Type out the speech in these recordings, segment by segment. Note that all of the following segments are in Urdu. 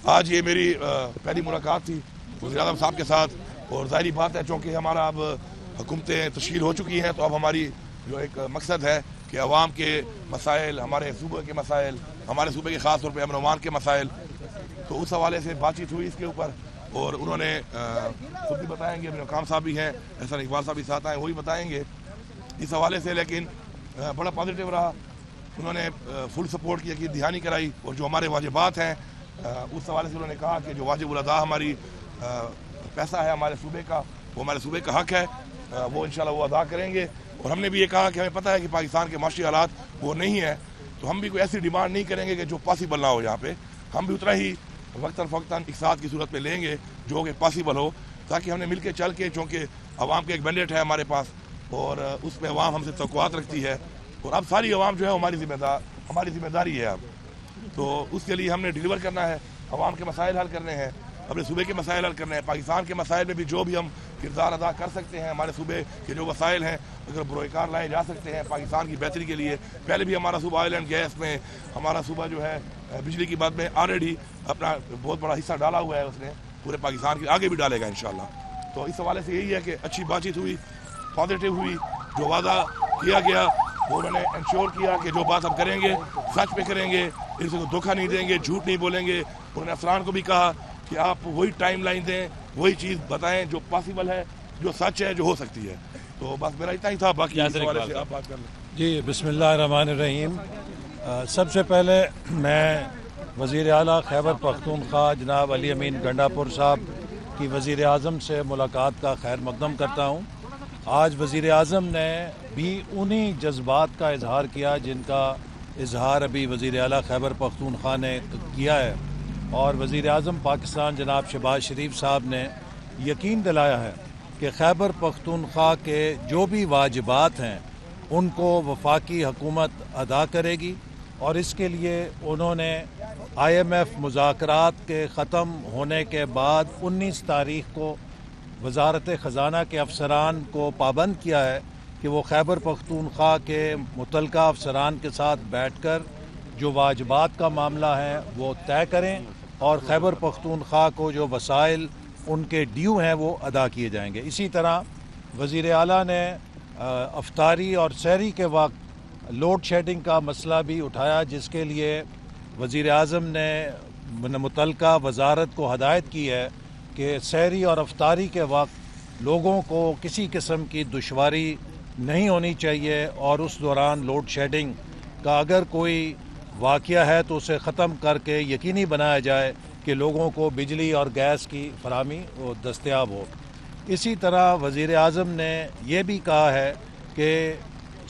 آج یہ میری پہلی ملاقات تھی وزیر اعظم صاحب کے ساتھ، اور ظاہری بات ہے چونکہ ہمارا اب حکومتیں تشکیل ہو چکی ہیں تو اب ہماری جو ایک مقصد ہے کہ عوام کے مسائل، ہمارے صوبے کے مسائل، ہمارے صوبے کے خاص طور پہ امن و امان کے مسائل، تو اس حوالے سے بات چیت ہوئی اس کے اوپر، اور انہوں نے خود بھی بتائیں گے، کام صاحب بھی ہیں، احسان اقبال صاحب بھی ساتھ آئے، وہی بتائیں گے اس حوالے سے، لیکن بڑا پازیٹیو رہا۔ انہوں نے فل سپورٹ کی، یقین دہانی کرائی، اور جو ہمارے واجبات ہیں اس حوالے سے انہوں نے کہا کہ جو واجب الادا ہماری پیسہ ہے ہمارے صوبے کا، وہ ہمارے صوبے کا حق ہے، وہ انشاءاللہ وہ ادا کریں گے۔ اور ہم نے بھی یہ کہا کہ ہمیں پتہ ہے کہ پاکستان کے معاشی حالات وہ نہیں ہیں، تو ہم بھی کوئی ایسی ڈیمانڈ نہیں کریں گے کہ جو پاسبل نہ ہو یہاں پہ، ہم بھی اتنا ہی وقتاً فوقتاً اقتصاد کی صورت میں لیں گے جو کہ پاسبل ہو، تاکہ ہم نے مل کے چل کے، چونکہ عوام کا ایک مینڈیٹ ہے ہمارے پاس، اور اس میں عوام ہم سے توقعات رکھتی ہے، اور اب ساری عوام جو ہے ہماری ذمہ داری ہے اب، تو اس کے لیے ہم نے ڈیلیور کرنا ہے، عوام کے مسائل حل کرنے ہیں، اپنے صوبے کے مسائل حل کرنے ہیں، پاکستان کے مسائل میں بھی جو بھی ہم کردار ادا کر سکتے ہیں، ہمارے صوبے کے جو وسائل ہیں اگر بروئے کار لائے جا سکتے ہیں پاکستان کی بہتری کے لیے۔ پہلے بھی ہمارا صوبہ آئل اینڈ گیس میں، ہمارا صوبہ جو ہے بجلی کی بات میں آلریڈی اپنا بہت بڑا حصہ ڈالا ہوا ہے اس نے، پورے پاکستان کے آگے بھی ڈالے گا انشاءاللہ۔ تو اس حوالے سے یہی ہے کہ اچھی بات چیت ہوئی، پازیٹیو ہوئی، جو وعدہ کیا گیا وہ انہوں نے انشور کیا کہ جو بات ہم کریں گے سچ پہ کریں گے، ان سے کوئی دھوکہ نہیں دیں گے، جھوٹ نہیں بولیں گے۔ انہوں نے افسران کو بھی کہا کہ آپ وہی ٹائم لائن دیں، وہی چیز بتائیں جو پاسبل ہے، جو سچ ہے، جو ہو سکتی ہے۔ تو بس میرا اتنا ہی تھا، باقی اس حوالے سے آپ بات کر لیں۔ جی بسم اللہ الرحمن الرحیم۔ سب سے پہلے میں وزیر اعلیٰ خیبر پختونخوا جناب علی امین گنڈاپور صاحب کی وزیر اعظم سے ملاقات کا خیر مقدم کرتا ہوں۔ آج وزیر اعظم نے بھی انہی جذبات کا اظہار کیا جن کا اظہار ابھی وزیر اعلیٰ خیبر پختونخوا نے کیا ہے، اور وزیر اعظم پاکستان جناب شہباز شریف صاحب نے یقین دلایا ہے کہ خیبر پختونخوا کے جو بھی واجبات ہیں ان کو وفاقی حکومت ادا کرے گی، اور اس کے لیے انہوں نے IMF مذاکرات کے ختم ہونے کے بعد 19 تاریخ کو وزارت خزانہ کے افسران کو پابند کیا ہے کہ وہ خیبر پختونخوا کے متعلقہ افسران کے ساتھ بیٹھ کر جو واجبات کا معاملہ ہے وہ طے کریں، اور خیبر پختونخوا کو جو وسائل ان کے ڈیو ہیں وہ ادا کیے جائیں گے۔ اسی طرح وزیر اعلیٰ نے افطاری اور سحری کے وقت لوڈ شیڈنگ کا مسئلہ بھی اٹھایا، جس کے لیے وزیر اعظم نے متعلقہ وزارت کو ہدایت کی ہے کہ سحری اور افطاری کے وقت لوگوں کو کسی قسم کی دشواری نہیں ہونی چاہیے، اور اس دوران لوڈ شیڈنگ کا اگر کوئی واقعہ ہے تو اسے ختم کر کے یقینی بنایا جائے کہ لوگوں کو بجلی اور گیس کی فراہمی دستیاب ہو۔ اسی طرح وزیر اعظم نے یہ بھی کہا ہے کہ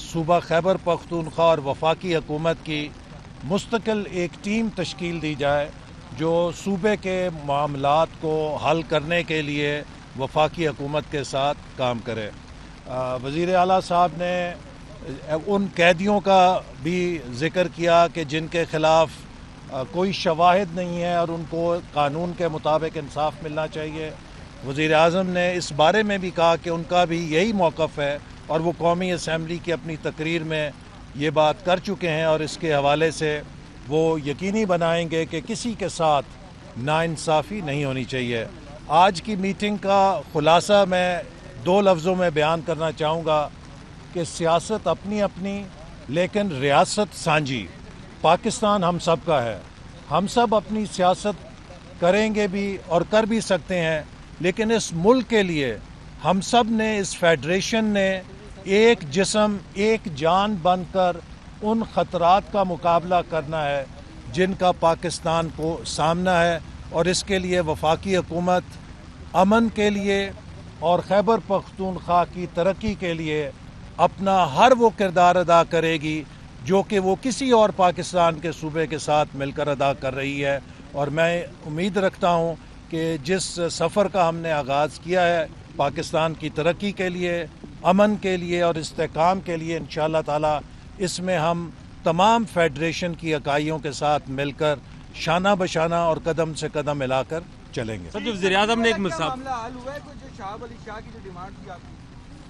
صوبہ خیبر پختونخوا اور وفاقی حکومت کی مستقل ایک ٹیم تشکیل دی جائے جو صوبے کے معاملات کو حل کرنے کے لیے وفاقی حکومت کے ساتھ کام کرے۔ وزیر اعلیٰ صاحب نے ان قیدیوں کا بھی ذکر کیا کہ جن کے خلاف کوئی شواہد نہیں ہے اور ان کو قانون کے مطابق انصاف ملنا چاہیے۔ وزیر اعظم نے اس بارے میں بھی کہا کہ ان کا بھی یہی موقف ہے، اور وہ قومی اسمبلی کی اپنی تقریر میں یہ بات کر چکے ہیں، اور اس کے حوالے سے وہ یقینی بنائیں گے کہ کسی کے ساتھ ناانصافی نہیں ہونی چاہیے۔ آج کی میٹنگ کا خلاصہ میں 2 لفظوں میں بیان کرنا چاہوں گا کہ سیاست اپنی اپنی لیکن ریاست سانجھی۔ پاکستان ہم سب کا ہے، ہم سب اپنی سیاست کریں گے بھی اور کر بھی سکتے ہیں، لیکن اس ملک کے لیے ہم سب نے، اس فیڈریشن نے ایک جسم ایک جان بن کر ان خطرات کا مقابلہ کرنا ہے جن کا پاکستان کو سامنا ہے، اور اس کے لیے وفاقی حکومت امن کے لیے اور خیبر پختونخوا کی ترقی کے لیے اپنا ہر وہ کردار ادا کرے گی جو کہ وہ کسی اور پاکستان کے صوبے کے ساتھ مل کر ادا کر رہی ہے۔ اور میں امید رکھتا ہوں کہ جس سفر کا ہم نے آغاز کیا ہے پاکستان کی ترقی کے لیے، امن کے لیے اور استحکام کے لیے، انشاءاللہ تعالی اس میں ہم تمام فیڈریشن کی اکائیوں کے ساتھ مل کر شانہ بشانہ اور قدم سے قدم ملا کر چلیں گے۔ سر، جو وزیر اعظم نے ایک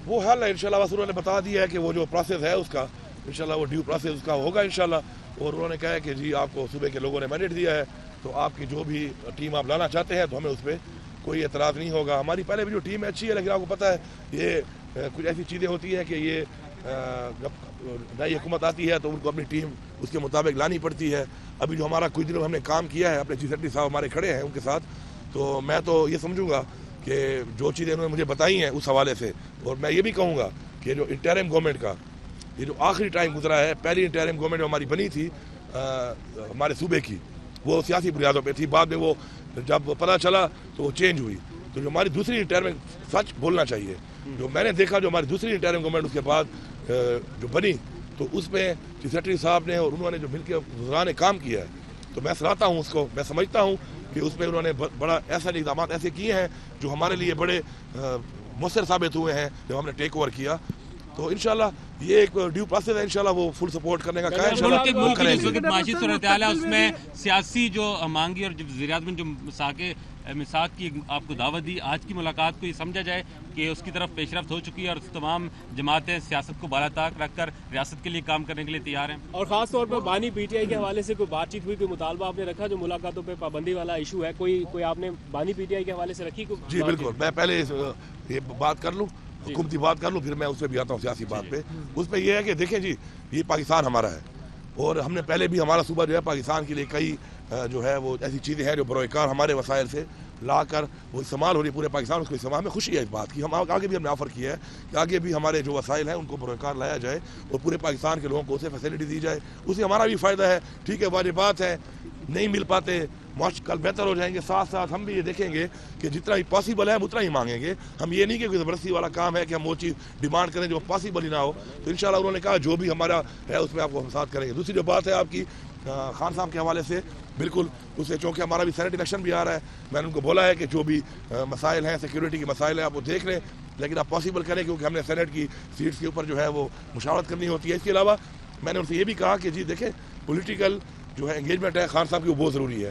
وہ حل ہے انشاءاللہ، بس انہوں نے بتا دیا ہے کہ وہ جو پروسیس ہے اس کا انشاءاللہ وہ ڈیو پروسیس اس کا ہوگا انشاءاللہ، اور انہوں نے کہا ہے کہ جی آپ کو صوبے کے لوگوں نے مینڈیٹ دیا ہے تو آپ کی جو بھی ٹیم آپ لانا چاہتے ہیں تو ہمیں اس پہ کوئی اعتراض نہیں ہوگا. ہماری پہلے بھی جو ٹیم ہے اچھی ہے, لیکن آپ کو پتہ ہے یہ کچھ ایسی چیزیں ہوتی ہیں کہ یہ جب نئی حکومت آتی ہے تو ان کو اپنی ٹیم اس کے مطابق لانی پڑتی ہے. ابھی جو ہمارا کچھ دنوں ہم نے کام کیا ہے, اپنے چیف سیکرٹری صاحب ہمارے کھڑے ہیں ان کے ساتھ, تو میں تو یہ سمجھوں گا کہ جو چیزیں انہوں نے مجھے بتائی ہیں اس حوالے سے, اور میں یہ بھی کہوں گا کہ جو انٹرم گورنمنٹ کا یہ جو آخری ٹائم گزرا ہے, پہلی انٹرم گورنمنٹ جو ہماری بنی تھی ہمارے صوبے کی, وہ سیاسی بنیادوں پہ تھی. بعد میں وہ جب پتہ چلا تو وہ چینج ہوئی. تو جو ہماری دوسری انٹرم, سچ بولنا چاہیے, جو میں نے دیکھا جو ہماری دوسری انٹرم گورنمنٹ اس کے بعد جو بنی, تو اس میں چیف سیکرٹری صاحب نے اور انہوں نے جو مل کے وزراء نے کام کیا ہے, تو میں سراہتا ہوں اس کو. میں سمجھتا ہوں کہ اس میں انہوں نے بڑا ایسے اقدامات ایسے کیے ہیں جو ہمارے لیے بڑے مؤثر ثابت ہوئے ہیں جب ہم نے ٹیک اوور کیا. تو انشاءاللہ یہ ایک ڈیو پروسیس ہے, انشاءاللہ وہ فل سپورٹ کرنے کا کہا ہے. ملک کی جو معاشی صورتحال ہے اس میں سیاسی جو مانگی اور وزیر اعظم جو مساق کی آپ کو دعوت دی, آج کی ملاقات کو یہ سمجھا جائے کہ اس کی طرف پیش رفت ہو چکی ہے اور تمام جماعتیں سیاست کو بالا طاق رکھ کر ریاست کے لیے کام کرنے کے لیے تیار ہیں. اور خاص طور پر بانی پی ٹی آئی کے حوالے سے کوئی بات چیت ہوئی, کوئی مطالبہ آپ نے رکھا جو ملاقاتوں پہ پابندی والا ایشو ہے, کوئی آپ نے بانی پی ٹی آئی کے حوالے سے رکھی؟ جی بالکل, میں پہلے یہ بات کر لوں, حکومتی بات کر لوں, پھر میں اس پہ بھی آتا ہوں سیاسی بات پہ. اس پہ یہ ہے کہ دیکھیں جی, یہ پاکستان ہمارا ہے اور ہم نے پہلے بھی ہمارا صوبہ جو ہے پاکستان کے لیے کئی جو ہے وہ ایسی چیزیں ہیں جو بروئے کار ہمارے وسائل سے لا کر وہ استعمال ہو رہی پورے پاکستان. اس کو استعمال میں خوشی ہے اس بات کی. ہم آگے بھی ہم نے آفر کیا ہے کہ آگے بھی ہمارے جو وسائل ہیں ان کو بروئے کار لایا جائے اور پورے پاکستان کے لوگوں کو اسے فیسلٹی دی جائے. اس سے ہمارا بھی فائدہ ہے. ٹھیک ہے, واجب بات ہے, نہیں مل پاتے, کل بہتر ہو جائیں گے. ساتھ ساتھ ہم بھی یہ دیکھیں گے کہ جتنا ہی پاسبل ہے ہم اتنا ہی مانگیں گے. ہم یہ نہیں کہ کوئی زبردستی والا کام ہے کہ ہم وہ چیز ڈیمانڈ کریں جو پاسبل ہی نہ ہو. تو انشاءاللہ انہوں نے کہا جو بھی ہمارا ہے اس میں آپ کو ہم ساتھ کریں گے. دوسری جو بات ہے آپ کی خان صاحب کے حوالے سے, بالکل اس سے چونکہ ہمارا بھی سینٹ الیکشن بھی آ رہا ہے, میں نے ان کو بولا ہے کہ جو بھی مسائل ہیں سیکیورٹی کے مسائل ہیں آپ وہ دیکھ لیں, لیکن آپ پاسبل کریں کیونکہ ہم نے سینٹ کی سیٹس کے اوپر جو ہے وہ مشاورت کرنی ہوتی ہے. اس کے علاوہ میں نے ان سے یہ بھی کہا کہ جی دیکھیں پولیٹیکل جو ہے انگیجمنٹ ہے خان صاحب کی وہ بہت ضروری ہے.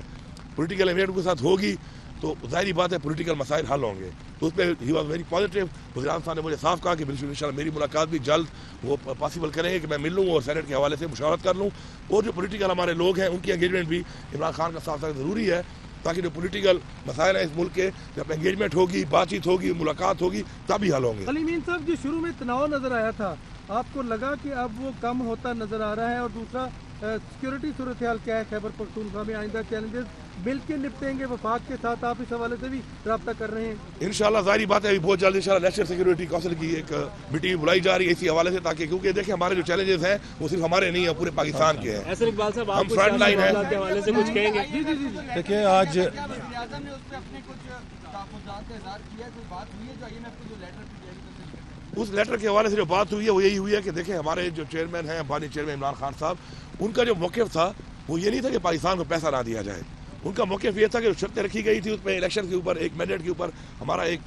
پولیٹیکل انگیجمنٹ کے ساتھ ہوگی تو ظاہری بات ہے پولیٹیکل مسائل حل ہوں گے. تو اس پہ ہی واز ویری پازیٹیو. وزیر اعظم صاحب نے مجھے صاف کہا کہ بالکل انشاءاللہ میری ملاقات بھی جلد وہ پاسبل کریں گے کہ میں مل لوں اور سینٹ کے حوالے سے مشاورت کر لوں. اور جو پولیٹیکل ہمارے لوگ ہیں ان کی انگیجمنٹ بھی عمران خان کا ساتھ ساتھ ضروری ہے, تاکہ جو پولیٹیکل مسائل ہیں اس ملک کے جب انگیجمنٹ ہوگی, بات چیت ہوگی, ملاقات ہوگی, تبھی حل ہوں گے. سلیمین صاحب, جو شروع میں تناؤ نظر آیا تھا, آپ کو لگا کہ اب وہ کم ہوتا نظر آ رہا ہے؟ اور دوسرا سیکیورٹی صورتحال کیا ہے خیبر پختونخوا میں؟ آئندہ چیلنجز مل کے نپٹیں گے وفاق کے ساتھ؟ آپ اس حوالے سے بھی رابطہ کر رہے ہیں؟ انشاءاللہ ظاہری بات ہے بہت جلد انشاءاللہ نیشنل سیکیورٹی کونسل کی ایک میٹنگ بلائی جا رہی ہے اسی حوالے سے, تاکہ کیونکہ دیکھیں ہمارے جو چیلنجز ہیں وہ صرف ہمارے نہیں ہیں, پورے پاکستان کے ہیں. احسن اقبال صاحب, ہم فرنٹ لائن ہیں. کے حوالے سے کچھ کہیں گے؟ دیکھیں آج اس لیٹر کے حوالے سے جو بات ہوئی ہے وہ یہی ہوئی ہے کہ دیکھیں ہمارے جو چیئرمین ہیں بانی چیئرمین عمران خان صاحب, ان کا جو موقف تھا وہ یہ نہیں تھا کہ پاکستان کو پیسہ نہ دیا جائے. ان کا موقف یہ تھا کہ شرطیں رکھی گئی تھی اس میں الیکشن کے اوپر, ایک مینڈیٹ کے اوپر, ہمارا ایک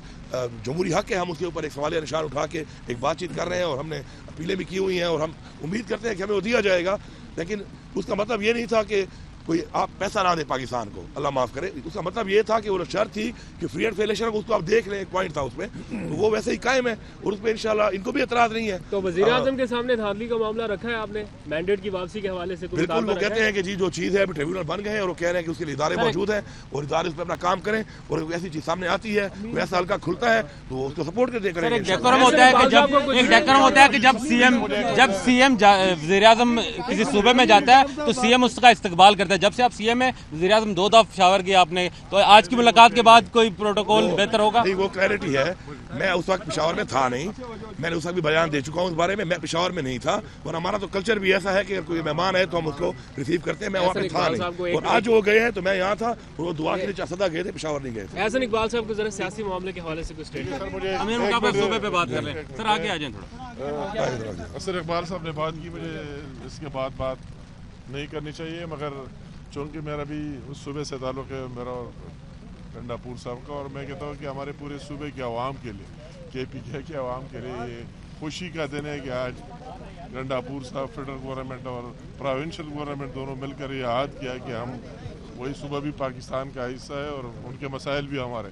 جمہوری حق ہے, ہم اس کے اوپر ایک سوالیہ نشان اٹھا کے ایک بات چیت کر رہے ہیں اور ہم نے اپیلیں بھی کی ہوئی ہیں اور ہم امید کرتے ہیں کہ ہمیں وہ دیا جائے گا. لیکن اس کا مطلب یہ نہیں تھا کہ کوئی آپ پیسہ نہ دیں پاکستان کو, اللہ معاف کرے. اس کا مطلب یہ تھا کہ وہ شرط تھی کہ فری اینڈ فیئر الیکشن, اس کو آپ دیکھ لیں, ایک پوائنٹ تھا اس میں, تو وہ ویسے ہی قائم ہے اور اس پہ انشاءاللہ ان کو بھی اعتراض نہیں ہے. تو وزیر اعظم کے سامنے دھاندلی کا معاملہ رکھا ہے آپ نے مینڈیٹ کی واپسی کے حوالے سے؟ بالکل, وہ کہتے ہیں کہ جی جو چیز ہے ابھی ٹریبیونل بن گئے ہیں اور وہ کہہ رہے ہیں کہ اس کے لیے ادارے موجود ہیں اور ادارے اس پہ اپنا کام کریں, اور ایسی چیز سامنے آتی ہے ویسا ہلکا کھلتا ہے تو وہ اس کو سپورٹ کرتے کریں گے. ایک ڈیکورم ہوتا ہے کہ جب سی ایم وزیر اعظم کسی صوبے میں جاتا ہے تو سی ایم اس کا استقبال کرتا ہے. جب سے آپ سی ایم ہے وزیر اعظم 2 دفعہ پشاور گیا آپ نے, تو آج کی ملاقات کے بعد کوئی پروٹوکول بہتر ہوگا؟ نہیں, وہ کلیئرٹی ہے. میں اس وقت پشاور میں تھا نہیں, میں نے اس وقت بھی بیان دے چکا ہوں اس بارے میں. میں پشاور میں نہیں تھا اور ہمارا تو کلچر بھی ایسا ہے کہ اگر کوئی مہمان ہے تو ہم اس کو ریسیو کرتے ہیں. میں وہاں پہ تھا نہیں, اور آج وہ گئے ہیں تو میں یہاں تھا اور وہ دعا کے لیے صدا گئے تھے, پشاور نہیں گئے تھے. احسن اقبال صاحب کو ذرا سیاسی معاملے کے حوالے سے کچھ اسٹیٹمنٹ. امیر مقابلہ صوبے پہ بات کر لیں سر, آگے آ جائیں تھوڑا. احسن اقبال صاحب نے بات کی, مجھے اس کے بعد بات نہیں کرنی چاہیے, مگر چونکہ میرا بھی اس صوبے سے تعلق ہے, میرا گنڈا پور صاحب کا, اور میں کہتا ہوں کہ ہمارے پورے صوبے کے عوام کے لیے, کے پی کے عوام کے لیے یہ خوشی کا دن ہے کہ آج گنڈا پور صاحب فیڈرل گورنمنٹ اور پروونشل گورنمنٹ دونوں مل کر یہ عہد کیا کہ ہم وہی صوبہ بھی پاکستان کا حصہ ہے اور ان کے مسائل بھی ہمارے